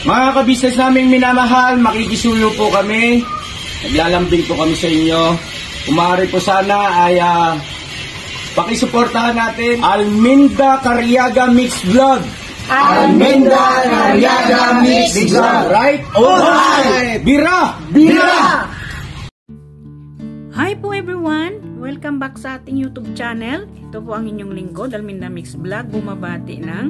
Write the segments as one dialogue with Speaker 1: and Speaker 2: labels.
Speaker 1: Mga kabisnes naming minamahal, makikisuyo po kami. Naglalambing po kami sa inyo. Umari po sana ay pakisuportahan natin Alminda Cariaga Mix Vlog. Alminda Cariaga Mix Vlog. Right? Alright! Bira! Bira!
Speaker 2: Hi po everyone! Welcome back sa ating YouTube channel. Ito po ang inyong lingkod, Alminda Mix Vlog. Bumabati ng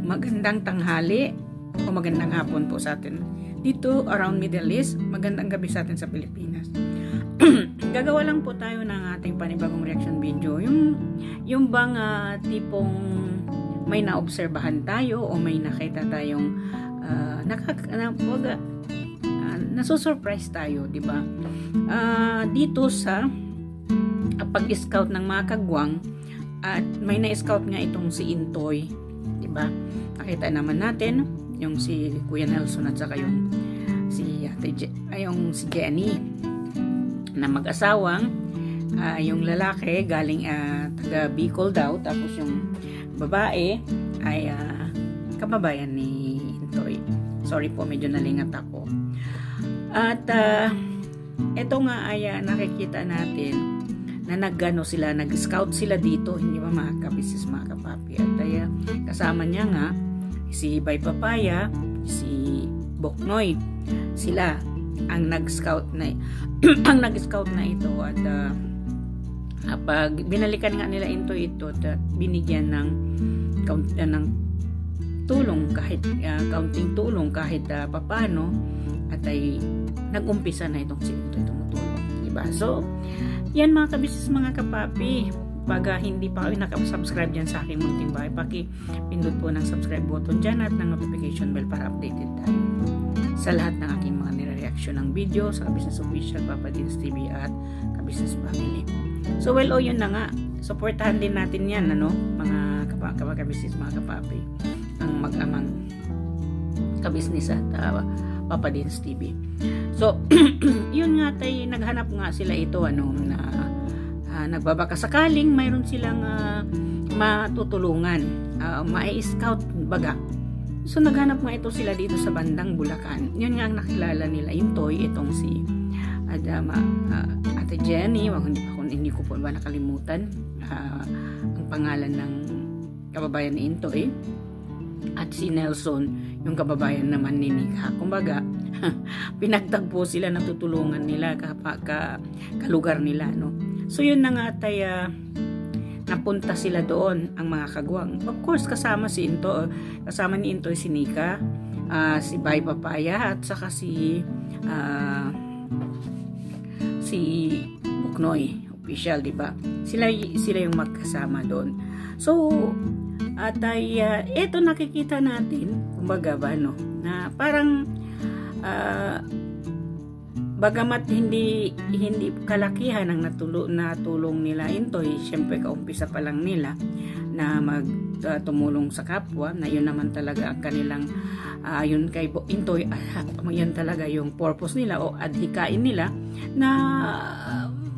Speaker 2: magandang tanghali o magandang hapon po sa atin dito around Middle East. Magandang gabi sa atin sa Pilipinas. Gagawa lang po tayo ng ating panibagong reaction video. Yung bang tipong may naobserbahan tayo o may nakita tayong nasusurprise tayo, di ba? Dito sa pag-scout ng mga kagwang, at may na-scout nga itong si Intoy, di ba? Nakita naman natin yung si Kuya Nelson at saka yung si Jenny na mag-asawang, yung lalaki galing taga Bicol daw, tapos yung babae ay kababayan ni Intoy. Sorry po, medyo nalingat ako. At ito nga ay nakikita natin na nag-scout sila dito, hindi ba mga kabisnes, mga kapapi. At kasama niya nga si Bay Papaya, si Boknoy. Sila ang nag-scout na ang nag-scout na ito. At pag binalikan nga nila ito at binigyan ng tulong, kahit counting tulong kahit papano, at ay nag-umpisa na itong si Intoy tumutulong, diba? So yan mga kabisnes, mga kapapi, pag hindi pa kayo nakasubscribe dyan sa aking munting bahay, pindot po ng subscribe button dyan at ng notification bell para updated tayo sa lahat ng aking mga nire-reaction ng video sa Kabisnes Official, Papa Dins TV at Kabisnes Family. So well, yun na nga, supportahan din natin yan, ano, mga kabisnes, mga kapapi, ang mag-amang kabisnes at Papa Dins TV. So yun nga tayo, naghanap nga sila ito, ano, na nagbabaka sakaling mayroon silang matutulungan, ma-scout baga. So naghanap nga ito sila dito sa bandang Bulacan. Yun nga ang nakilala nila Intoy, itong si Ate Jenny, hindi ko po ba nakalimutan ang pangalan ng kababayan ni Intoy, at si Nelson, yung kababayan naman ni Nika. Kumbaga pinagtagpo sila, natutulungan nila kalugar nila, no. So yun na nga tayo, napunta sila doon ang mga kagwang. Of course kasama ni Intoy si Nika, si Bay Papaya at saka si Buknoy official, di ba? Sila yung magkasama doon. So at ito nakikita natin, kumbaga ba, no, na parang bagamat hindi kalakihan ang natulong nila Intoy, syempre kaumpisa pa lang nila na tumulong sa kapwa, na yun naman talaga ang kanilang yun kay Intoy, yun talaga yung purpose nila o adhikain nila, na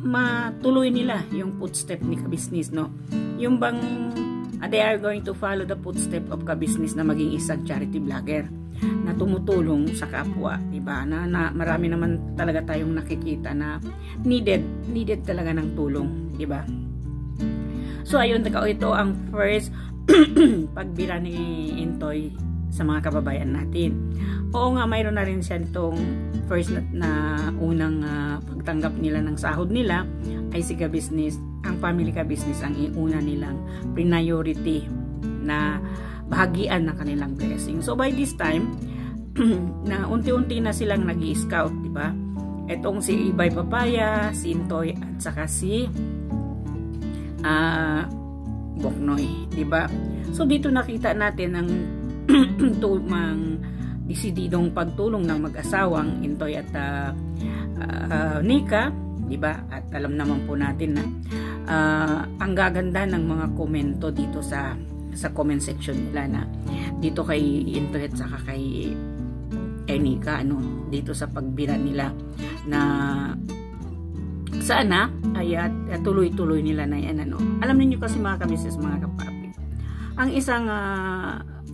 Speaker 2: matuloy nila yung footstep ni kabisnes, no, yung bang they are going to follow the footstep of kabisnes na maging isang charity vlogger na tumutulong sa kapwa, diba? Na marami naman talaga tayong nakikita na needed talaga ng tulong, diba? So ayun, ito ang first pagbira ni Intoy sa mga kababayan natin. Oo nga, mayroon na rin siya itong first na unang pagtanggap nila ng sahod nila ay si kabisnes, ang family kabisnes ang una nilang priority na bahagian ng kanilang blessing. So by this time na unti-unti na silang nag-i-scout, di ba? Etong si Bay Papaya, si Intoy at saka si Boknoy, di ba? So dito nakita natin ang desididong pagtulong ng mag-asawang Intoy at Nika, di ba? At alam naman po natin na ang gaganda ng mga komento dito sa comment section nila, na dito kay Intoy at saka kay Nika, ano, dito sa pagbira nila, na sana ay tuloy-tuloy nila na yan, ano. Alam niyo kasi mga kabisnes, mga kapapi, ang isang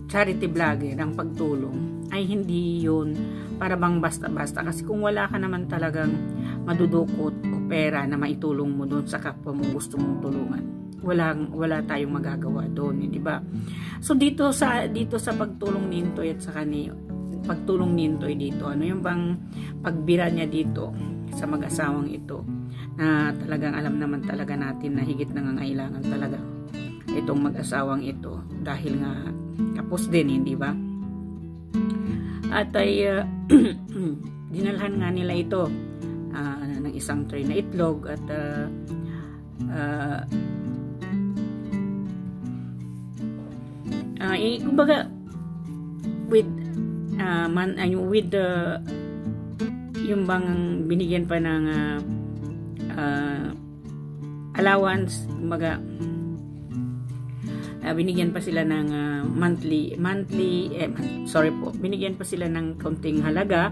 Speaker 2: charity vlogger, ang pagtulong ay hindi yun para bang basta-basta. Kasi kung wala ka naman talagang madudukot o pera na maitulong mo doon sa kapwa mong gusto mong tulungan, wala tayong magagawa doon, di ba? So dito sa pagtulong ni Intoy at saka pagtulong ni Intoy dito, ano yung bang pagbira niya dito sa mag-asawang ito, na talagang alam naman talaga natin na higit nangangailangan talaga itong mag-asawang ito dahil nga kapos din, hindi ba? At ay dinalhan nga nila ito ng isang tray na itlog at kumbaga with yung bang binigyan pa ng allowance, kumbaga binigyan pa sila ng binigyan pa sila ng kaunting halaga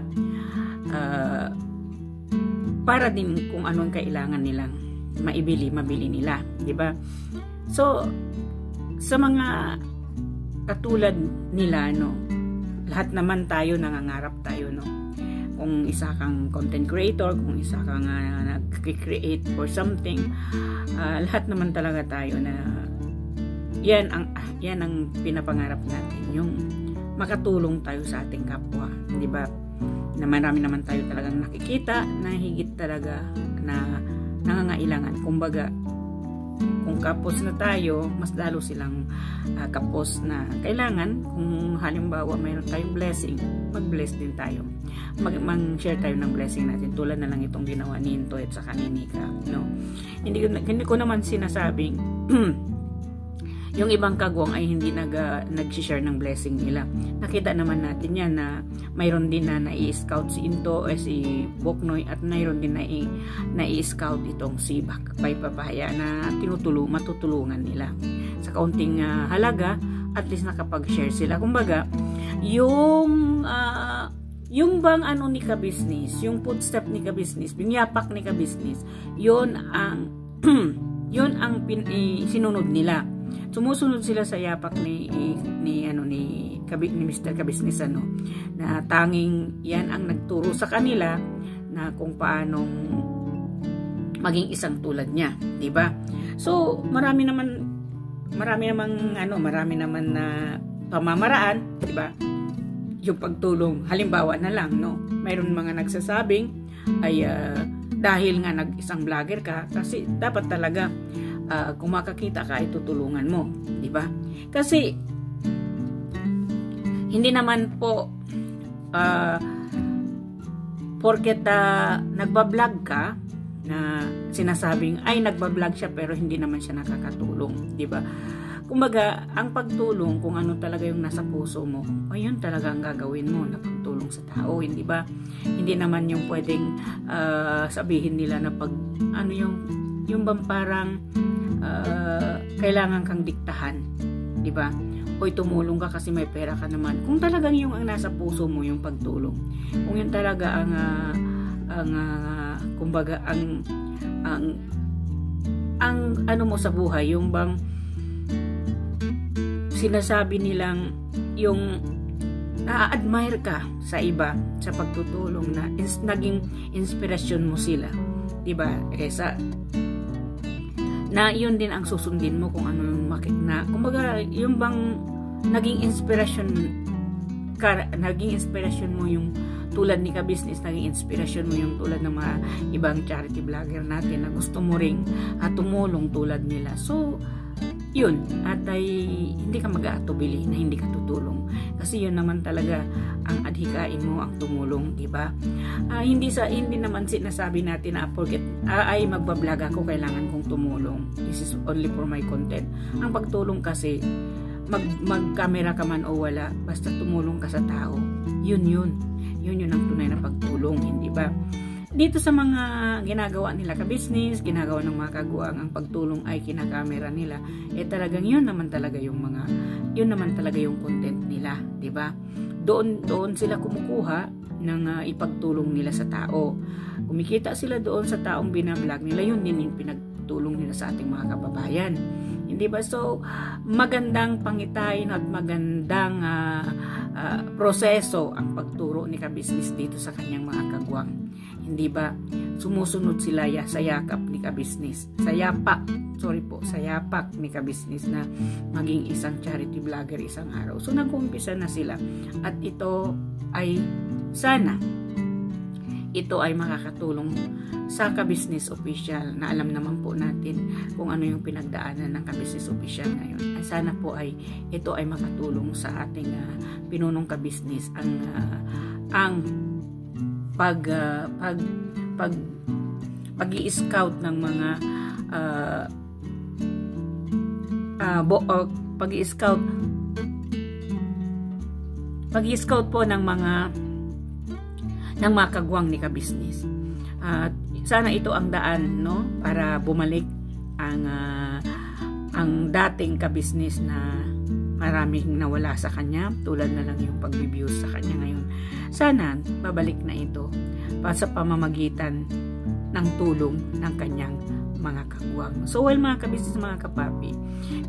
Speaker 2: para din kung anong kailangan nilang mabili nila, di ba? So sa mga katulad nila, no, lahat naman tayo nangangarap tayo, no, kung isa kang content creator, kung isa kang nag-create for something, lahat naman talaga tayo na yan ang pinapangarap natin, yung makatulong tayo sa ating kapwa, di ba? Na marami naman tayo talagang nakikita na higit talaga na nangangailangan. Kumbaga, kung kapos na tayo, mas lalo silang kapos na kailangan. Kung halimbawa mayroon tayong blessing, mag-bless din tayo. Mag-share tayo ng blessing natin, tulad na lang itong ginawa ni Intoy at saka ni Nika, no? Hindi ko naman sinasabing yung ibang kagwang ay hindi nag-share ng blessing nila. Nakita naman natin yan na mayroon din na nai-scout si Into si Boknoy, at mayroon din na nai-scout itong si Bakbay Papaya na matutulungan nila. Sa kaunting halaga, at least nakapag-share sila. Kumbaga, yung bang ano ni ka-business, yung footstep ni ka-business, binyapak ni ka-business, yun ang sinunod nila. Sumusunod sila sa yapak ni Mr. Ka-business, ano, na tanging yan ang nagturo sa kanila na kung paanong maging isang tulad niya, di ba? So marami naman na pamamaraan, di ba? Yung pagtulong, halimbawa na lang, no, mayroon mga nagsasabing ay dahil nga isang vlogger ka, kasi dapat talaga kung makakita ka, itutulungan mo, di ba? Kasi hindi naman po porket nagbablog ka na sinasabing ay nagbablog siya pero hindi naman siya nakakatulong, di ba? Kumbaga, ang pagtulong, kung ano talaga yung nasa puso mo, ayun talaga ang gagawin mo na pagtulong sa tao, hindi ba? Hindi naman yung pwedeng sabihin nila na pag ano yung bang parang kailangan kang diktahan, di ba? Hoy, tumulong ka kasi may pera ka naman. Kung talagang yung ang nasa puso mo yung pagtulong, kung yun talaga kumbaga ang ano mo sa buhay, yung bang sinasabi nilang yung na-admire ka sa iba sa pagtutulong, na naging inspirasyon mo sila, di ba? Na yun din ang susundin mo kung ano yung na kumbaga yung bang naging inspirasyon mo yung tulad ni ka-business, naging inspirasyon mo yung tulad ng mga ibang charity vlogger natin na gusto mo ring tumulong tulad nila. So yun, at ay hindi ka mag-aatubili na hindi ka tutulong, kasi yun naman talaga ang adhikain mo, ang tumulong, di ba? Hindi naman sinasabi natin na porket ay magbablog ako, kailangan kong tumulong. This is only for my content. Ang pagtulong kasi, mag-camera ka man o wala, basta tumulong ka sa tao. Yun ang tunay na pagtulong, hindi ba? Dito sa mga ginagawa nila ka-business, ginagawa ng mga kaguang, ang pagtulong ay kinakamera nila, talagang yun naman talaga yung content nila, di ba? Doon sila kumukuha ng ipagtulong nila sa tao. Kumikita sila doon sa taong binablog nila, yun din yung pinagtulong nila sa ating mga kababayan. Hindi ba? So, magandang pangitain at magandang proseso ang pagturo ni Ka-Business dito sa kanyang mga kagwang. Hindi ba sumusunod sila sa yakap ni Ka-Business, sa yapak ni Ka-Business na maging isang charity vlogger isang araw. So nag-umpisa na sila at ito ay sana ito ay makakatulong sa Ka-Business Official na alam naman po natin kung ano yung pinagdaanan ng Ka-Business Official ngayon. Ay sana po ay ito ay makatulong sa ating pinunong Ka-Business ang pag-i-scout ng mga pag-i-scout po ng mga kagwang ni Ka-Business. Sana ito ang daan, no, para bumalik ang dating Ka-Business na maraming nawala sa kanya, tulad na lang yung pag-reviews sa kanya ngayon. Sana babalik na ito sa pamamagitan ng tulong ng kanyang mga kagwang. So while mga Ka-Business, mga kapapi,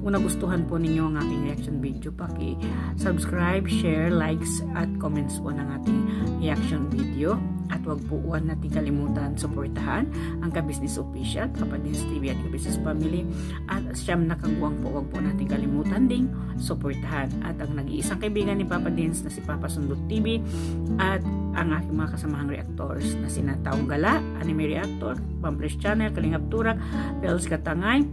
Speaker 2: kung nagustuhan po ninyo ang ating reaction video, paki-subscribe, share, likes at comments po ng ating reaction video. At wag po natin kalimutan suportahan ang Ka-Business Official, Papa Dins TV at Ka-Business Family. At siyam na kagwang po, wag po natin kalimutan ding suportahan. At ang nag-iisang kaibigan ni Papa Dins na si Papa Sundot TV at ang aking mga kasamahang reactors na sina Taong Gala, Anime Reactor, Pampres Channel, Kalingap Turak, Pels Katangay,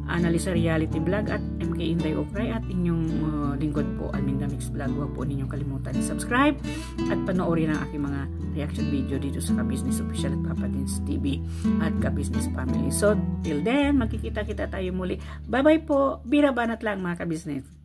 Speaker 2: Analisa Reality Vlog at MK Inday Okray at inyong lingkod po, Alminda Mix Vlog. Huwag po ninyong kalimutan i-subscribe at panoorin ang aking mga reaction video dito sa Ka-Business Official at Papa Dins TV at Ka-Business Family. So, till then, magkikita-kita tayo muli. Bye-bye po. Bira banat lang mga Ka-Business.